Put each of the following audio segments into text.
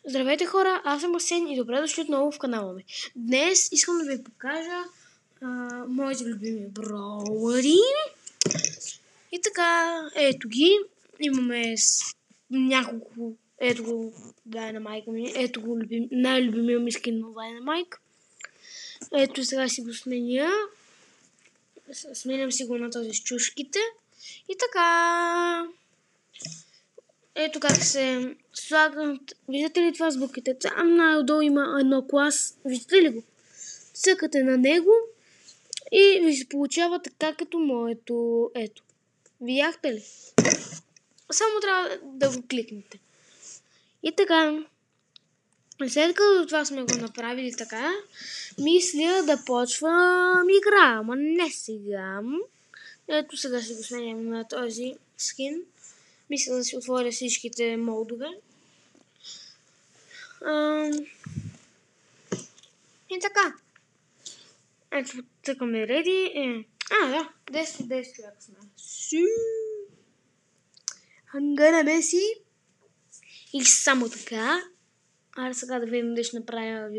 Здравейте хора, аз съм Асен и добре дошли отново в канала ми. Днес искам да ви покажа моите любими броуъри. И така, ето ги. Имаме няколко, ето го Dynamite ми, ето го най-любимия ми скин на Dynamite. Ето сега си го сменя. Сменям си го на този с чушките. И така... Ето как се слагат. Виждате ли това с буквите? Там най-отдолу има едно клас. Виждате ли го? Цъкате на него и ви се получава така като моето. Ето. Видяхте ли? Само трябва да го кликнете. И така. След като това сме го направили така, мисля да почвам игра. Ама не сега. Ето сега ще го сменям на този скин. Мисля да си отворя всичките модове. И така. Ето, тъкаме ready. Да, 10 човека сме. Хангана си. И само така. Айде сега да видим дали ще направя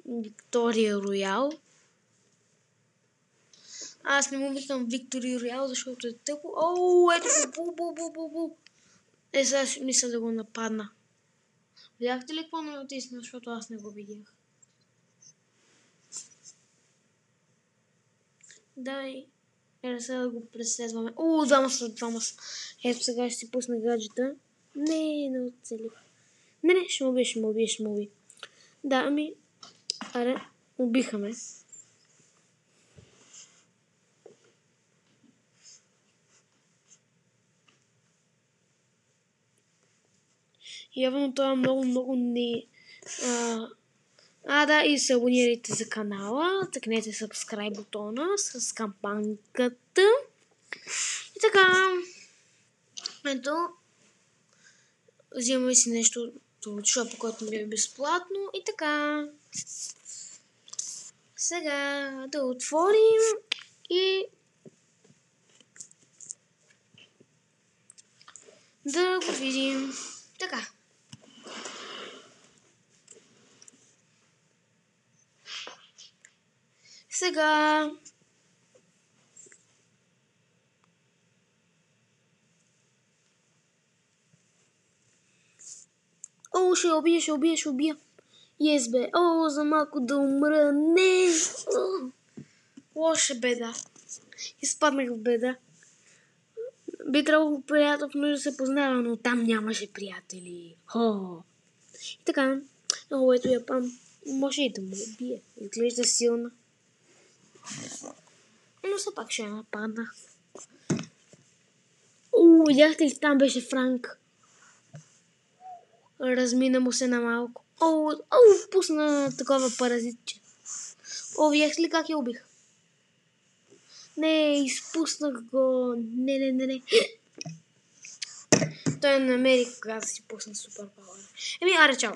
Виктория Роял. Аз не му викам Виктори Роял, защото е тъпо. Ето го, сега мисля да го нападна. Видяхте ли какво не натисна, защото аз не го видях? Дай. Сега да го преследваме. Двама са. Ето сега ще си пусна гаджета. Не оцелих. Не, ще му уби. Да, ами. Аре, убиха ме. Явно това много не... да, и се абонирайте за канала, тъкнете subscribe бутона с кампанката. И така, ето, взимаме си нещо от шопа, който ми е безплатно. И така, сега да отворим и да го видим. Така. Сега ще убия. Yes, бе. За малко да умра. Не. Лоша беда. Изпаднах в беда. Би трябвало приятел в нужда да се познава, но там нямаше приятели. И така. Ето я пам. Може и да му убие. Изглежда силна. Но все пак ще я нападна. Видяхте ли, там беше Франк. Размина му се на малко. Пусна такова паразитче. Видяхте ли как я убих? Не, изпуснах го. Не. Той намери кога да си пусна супер пауър. Аре, чао.